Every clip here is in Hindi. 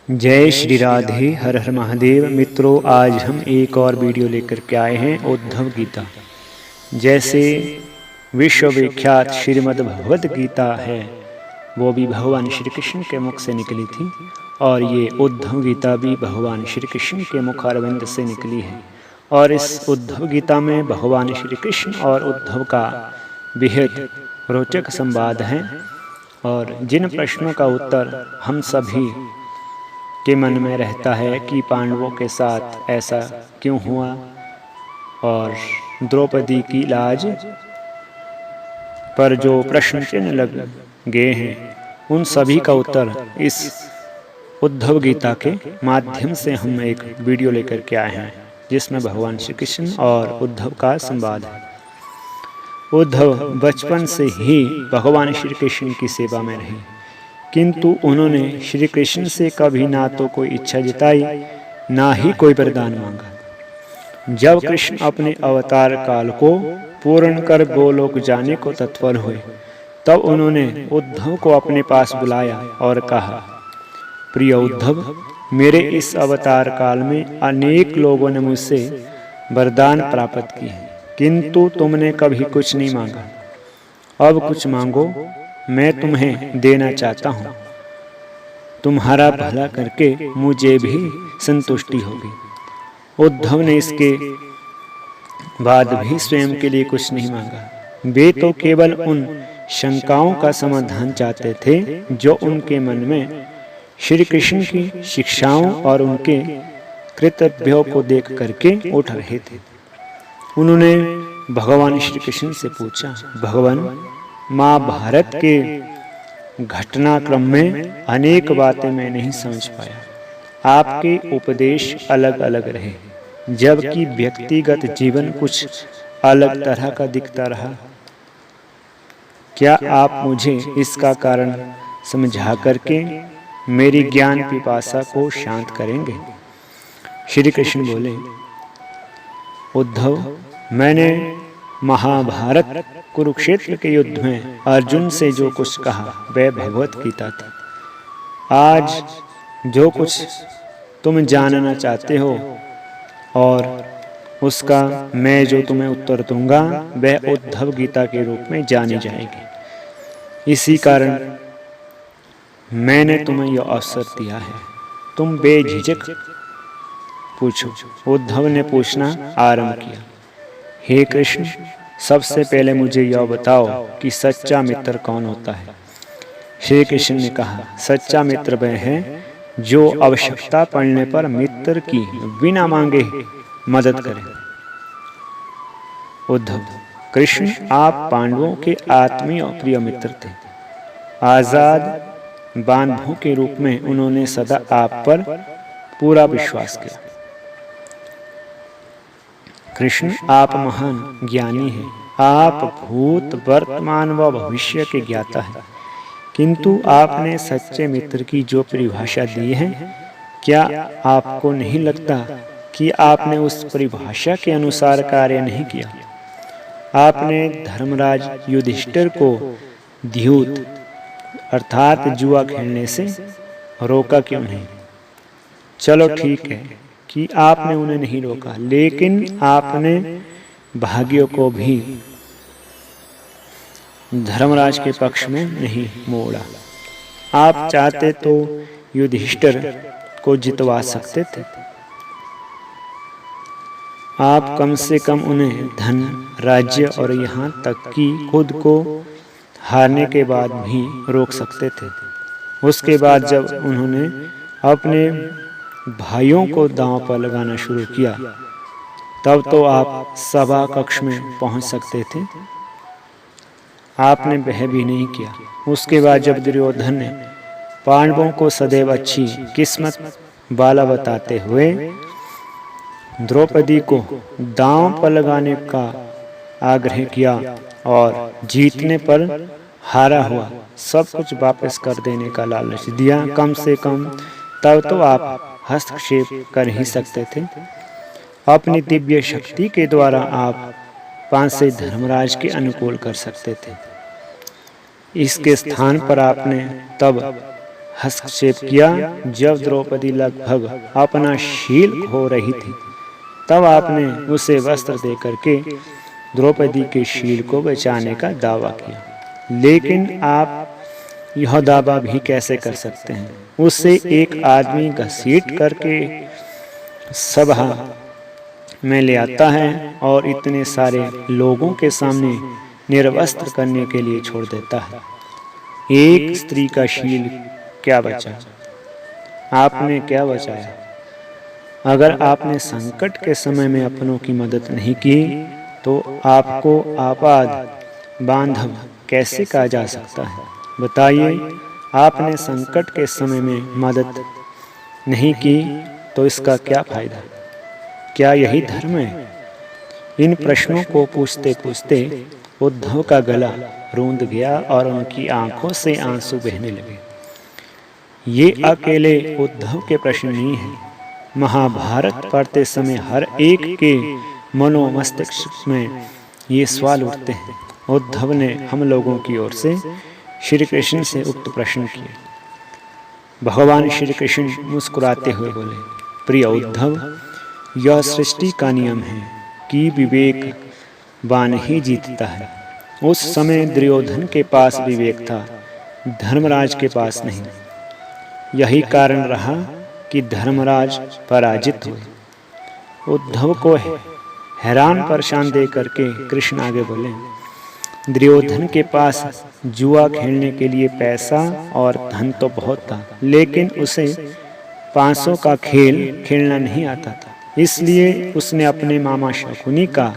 जय श्री राधे, हर हर महादेव। मित्रों, आज हम एक और वीडियो लेकर के आए हैं उद्धव गीता। जैसे विश्वविख्यात श्रीमद् भगवद गीता है, वो भी भगवान श्री कृष्ण के मुख से निकली थी, और ये उद्धव गीता भी भगवान श्री कृष्ण के मुखारविंद से निकली है। और इस उद्धव गीता में भगवान श्री कृष्ण और उद्धव का बेहद रोचक संवाद है, और जिन प्रश्नों का उत्तर हम सभी के मन में रहता है कि पांडवों के साथ ऐसा क्यों हुआ, और द्रौपदी की लाज पर जो प्रश्न चिन्ह लग गए हैं, उन सभी का उत्तर इस उद्धव गीता के माध्यम से हम एक वीडियो लेकर के आए हैं, जिसमें भगवान श्री कृष्ण और उद्धव का संवाद है। उद्धव बचपन से ही भगवान श्री कृष्ण की सेवा में रहे, किंतु उन्होंने श्री कृष्ण से कभी ना तो कोई इच्छा जताई, ना ही कोई वरदान मांगा। जब कृष्ण अपने अवतार काल को पूर्ण कर गोलोक जाने को तत्पर हुए, तब उन्होंने उद्धव को अपने पास बुलाया और कहा, प्रिय उद्धव, मेरे इस अवतार काल में अनेक लोगों ने मुझसे वरदान प्राप्त किए हैं, किंतु तुमने कभी कुछ नहीं मांगा। अब कुछ मांगो, मैं तुम्हें देना चाहता हूँ। तुम्हारा भला करके मुझे भी संतुष्टि होगी। उद्धव ने इसके बाद भी स्वयं के लिए कुछ नहीं मांगा। वे तो केवल उन शंकाओं का समाधान चाहते थे जो उनके मन में श्री कृष्ण की शिक्षाओं और उनके कर्तव्यों को देख करके उठ रहे थे। उन्होंने भगवान श्री कृष्ण से पूछा, भगवान, महाभारत के घटनाक्रम में अनेक बातें मैं नहीं समझ पाया। आपके उपदेश अलग अलग रहे, जबकि व्यक्तिगत जीवन कुछ अलग तरह का दिखता रहा। क्या आप मुझे इसका कारण समझा करके मेरी ज्ञान पिपासा को शांत करेंगे? श्री कृष्ण बोले, उद्धव, मैंने महाभारत कुरुक्षेत्र के युद्ध में अर्जुन से जो कुछ कहा वह भगवत गीता थी। आज जो कुछ तुम जानना चाहते हो और उसका मैं जो तुम्हें उत्तर दूंगा, वह उद्धव गीता के रूप में जानी जाएगी। इसी कारण मैंने तुम्हें यह अवसर दिया है, तुम बेझिझक पूछो। उद्धव ने पूछना आरंभ किया, हे कृष्ण, सबसे पहले मुझे यह बताओ कि सच्चा मित्र कौन होता है? श्री कृष्ण ने कहा, सच्चा मित्र वह है जो आवश्यकता पड़ने पर मित्र की बिना मांगे मदद करे। उद्धव, कृष्ण, आप पांडवों के आत्मीय और प्रिय मित्र थे। आजाद बांधवों के रूप में उन्होंने सदा आप पर पूरा विश्वास किया। कृष्ण, आप महान ज्ञानी हैं। आप भूत, वर्तमान व भविष्य के ज्ञाता हैं, किंतु आपने सच्चे मित्र की जो परिभाषा दी है, क्या आपको नहीं लगता कि आपने उस परिभाषा के अनुसार कार्य नहीं किया? आपने धर्मराज युधिष्ठिर को द्यूत अर्थात जुआ खेलने से रोका क्यों नहीं? चलो ठीक है कि आपने उन्हें नहीं रोका, लेकिन आपने भाग्यों को भी धर्मराज के पक्ष में नहीं मोड़ा। आप चाहते तो युधिष्ठिर को जितवा सकते थे। आप कम से कम उन्हें धन, राज्य और यहाँ तक कि खुद को हारने के बाद भी रोक सकते थे। उसके बाद जब उन्होंने अपने भाइयों को दांव पर लगाना शुरू किया, तब तो आप सभा कक्ष में पहुंच सकते थे। आपने वह भी नहीं किया। उसके बाद जब दुर्योधन ने पांडवों को सदैव अच्छी किस्मत वाला बताते हुए द्रौपदी को दांव पर लगाने का आग्रह किया और जीतने पर हारा हुआ सब कुछ वापस कर देने का लालच दिया, कम से कम तब तो आप हस्तक्षेप कर ही सकते थे। अपनी दिव्य शक्ति के द्वारा आप पांसे धर्मराज के अनुकूल कर सकते थे। इसके स्थान पर आपने तब हस्तक्षेप किया। जब द्रौपदी लगभग अपना शील खो रही थी तब आपने उसे वस्त्र दे करके द्रौपदी के शील को बचाने का दावा किया। लेकिन आप यह दावा भी कैसे कर सकते हैं? उसे एक आदमी घसीट करके सभा में ले आता है और इतने सारे लोगों के सामने निर्वस्त्र करने के लिए छोड़ देता है। एक स्त्री का शील क्या बचा? आपने क्या बचाया? अगर आपने संकट के समय में अपनों की मदद नहीं की तो आपको आपाद बांधव कैसे कहा जा सकता है? बताइए, आपने संकट के समय में मदद नहीं की तो इसका क्या फायदा? क्या यही धर्म है? इन प्रश्नों को पूछते पूछते उद्धव का गला रूंध गया और उनकी आंखों से आंसू बहने लगे। ये अकेले उद्धव के प्रश्न नहीं हैं। महाभारत पढ़ते समय हर एक के मनोमस्तिष्क में ये सवाल उठते हैं। उद्धव ने हम लोगों की ओर से श्री कृष्ण से उक्त प्रश्न किए। भगवान श्री कृष्ण मुस्कुराते हुए बोले, प्रिय उद्धव, यह सृष्टि का नियम है कि विवेकवान ही जीतता है। उस समय दुर्योधन के पास विवेक था, धर्मराज के पास नहीं। यही कारण रहा कि धर्मराज पराजित हुए। उद्धव को हैरान परेशान देख करके कृष्ण आगे बोले, दुर्योधन के पास जुआ खेलने के लिए पैसा और धन तो बहुत था, लेकिन उसे 500 का खेल खेलना नहीं आता था। इसलिए उसने अपने मामा शकुनी का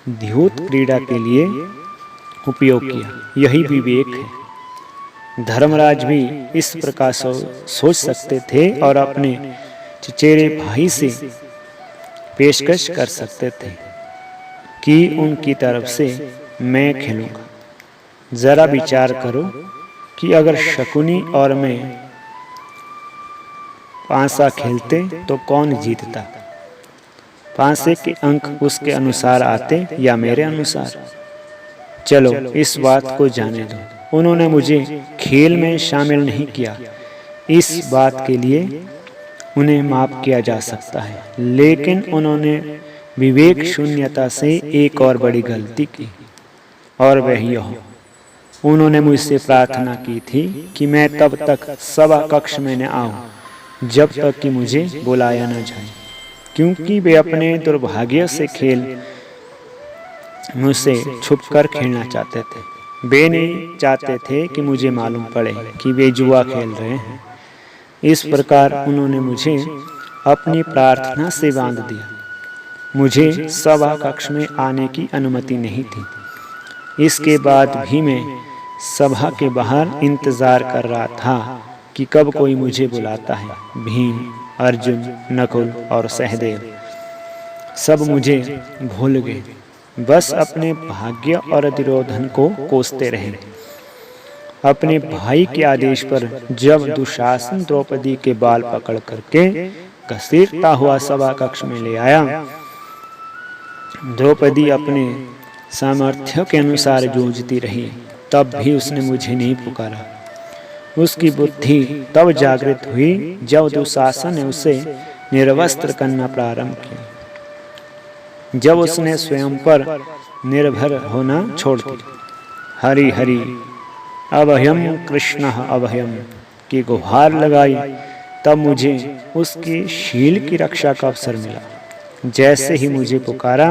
द्यूत क्रीड़ा के लिए उपयोग किया। यही विवेक है। धर्मराज भी इस प्रकार सोच सकते थे और अपने चचेरे भाई से पेशकश कर सकते थे कि उनकी तरफ से मैं खेलूंगा। जरा विचार करो कि अगर शकुनी और मैं पांसा खेलते तो कौन जीतता? पांसे के अंक उसके अनुसार आते या मेरे अनुसार? चलो इस बात को जाने दो। उन्होंने मुझे खेल में शामिल नहीं किया, इस बात के लिए उन्हें माफ किया जा सकता है। लेकिन उन्होंने विवेक शून्यता से एक और बड़ी गलती की, और वह यह, उन्होंने मुझसे प्रार्थना की थी कि मैं तब तक सभा कक्ष में न आऊं जब तक कि मुझे बुलाया न जाए, क्योंकि वे अपने दुर्भाग्य से खेल मुझसे छुपकर खेलना चाहते थे। वे नहीं चाहते थे कि मुझे मालूम पड़े कि वे जुआ खेल रहे हैं। इस प्रकार उन्होंने मुझे अपनी प्रार्थना से बांध दिया। मुझे सभा कक्ष में आने की अनुमति नहीं थी। इसके बाद भी मैं सभा के बाहर इंतजार कर रहा था कि कब कोई मुझे बुलाता है। भीम, अर्जुन, नकुल और सहदेव सब मुझे भूल गए, बस अपने भाग्य और दुर्योधन को कोसते रहे। अपने भाई के आदेश पर जब दुशासन द्रौपदी के बाल पकड़ करके घसीटता हुआ सभा कक्ष में ले आया, द्रौपदी अपने सामर्थ्य के अनुसार जूझती रही, तब भी उसने मुझे नहीं पुकारा। उसकी बुद्धि तब जागृत हुई जब दुशासन ने उसे निर्वस्त्र करना प्रारंभ किया, जब उसने स्वयं पर निर्भर होना छोड़ दिया। हरि हरि अभयम कृष्ण अभयम की गुहार लगाई, तब मुझे उसके शील की रक्षा का अवसर मिला। जैसे ही मुझे पुकारा,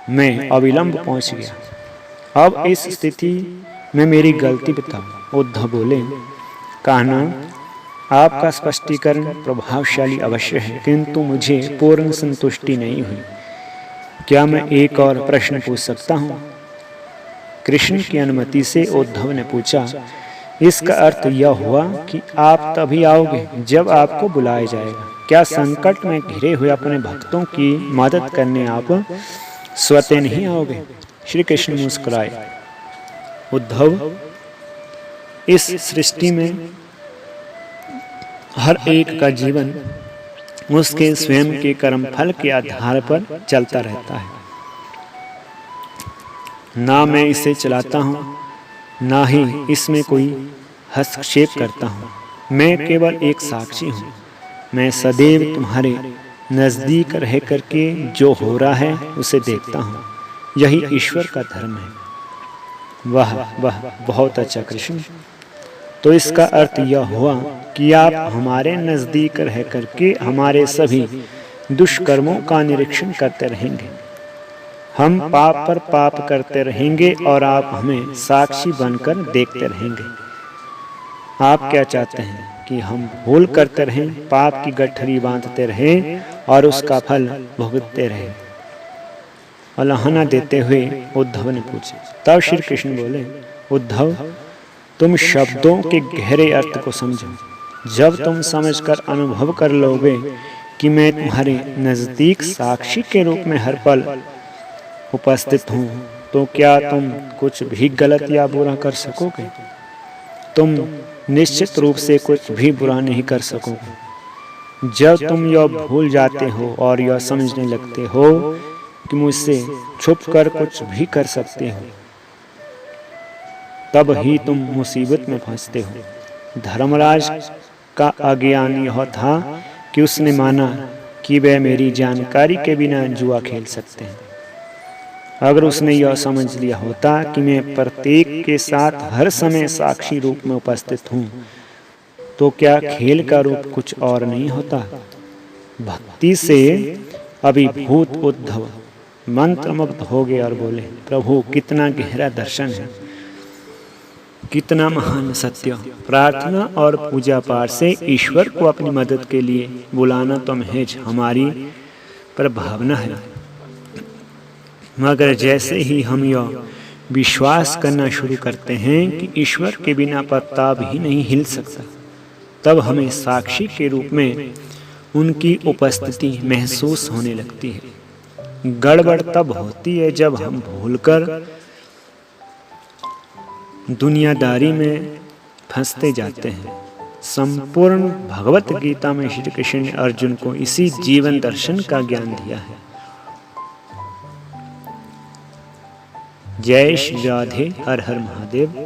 मैं अविलंब पहुंच गया। अब इस स्थिति में मेरी गलती बताओ। उद्धव बोले, कहना आपका स्पष्टीकरण प्रभावशाली अवश्य है, किंतु मुझे पूर्ण संतुष्टि नहीं हुई। क्या मैं एक और प्रश्न पूछ सकता हूँ? कृष्ण की अनुमति से उद्धव ने पूछा। इसका अर्थ यह हुआ कि आप तभी आओगे जब आपको बुलाया जाएगा। क्या संकट में घिरे हुए अपने भक्तों की मदद करने आप स्वतः नहीं आओगे? श्री कृष्ण मुस्कुराए। उद्धव, इस सृष्टि में हर एक का जीवन उसके स्वयं के कर्म फल के आधार पर चलता रहता है। ना मैं इसे चलाता हूँ, ना ही इसमें कोई हस्तक्षेप करता हूँ। मैं केवल एक साक्षी हूँ। मैं सदैव तुम्हारे नज़दीक रह करके जो हो रहा है उसे देखता हूँ। यही ईश्वर का धर्म है। वाह वाह, बहुत अच्छा कृष्ण। तो इसका अर्थ यह हुआ कि आप हमारे नज़दीक रह करके हमारे सभी दुष्कर्मों का निरीक्षण करते रहेंगे। हम पाप पर पाप करते रहेंगे और आप हमें साक्षी बनकर देखते रहेंगे। आप क्या चाहते हैं कि हम भूल करते रहें, पाप की गठरी बांधते रहें और उसका फल भुगतते रहें? अलाहना देते हुए उद्धव ने पूछा। तब श्री कृष्ण बोले, उद्धव, तुम शब्दों के गहरे अर्थ को समझो। जब तुम समझकर अनुभव कर लोगे कि मैं तुम्हारे नज़दीक साक्षी के रूप में हर पल उपस्थित हूँ, तो क्या तुम कुछ भी गलत या बुरा कर सकोगे? तुम निश्चित रूप से कुछ भी बुरा नहीं कर सकोगे। जब तुम यह भूल जाते हो और यह समझने लगते हो कि मुझसे छुपकर कुछ भी कर सकते हो, तब ही तुम मुसीबत में फंसते हो। धर्मराज का अज्ञान यह था कि उसने माना कि वह मेरी जानकारी के बिना जुआ खेल सकते हैं। अगर उसने यह समझ लिया होता कि मैं प्रत्येक के साथ हर समय साक्षी रूप में उपस्थित हूँ, तो क्या खेल का रूप कुछ और नहीं होता? भक्ति से अभिभूत उद्धव मंत्रमुग्ध हो गए और बोले, प्रभु, कितना गहरा दर्शन है, कितना महान सत्य। प्रार्थना और पूजा पाठ से ईश्वर को अपनी मदद के लिए बुलाना तो महज हमारी प्रभावना है, मगर जैसे ही हम यह विश्वास करना शुरू करते हैं कि ईश्वर के बिना पत्ता भी नहीं हिल सकता, तब हमें साक्षी के रूप में उनकी उपस्थिति महसूस होने लगती है। गड़बड़ तब होती है जब हम भूलकर दुनियादारी में फंसते जाते हैं। संपूर्ण भगवत गीता में श्री कृष्ण ने अर्जुन को इसी जीवन दर्शन का ज्ञान दिया है। जय श्री राधे, हर हर महादेव।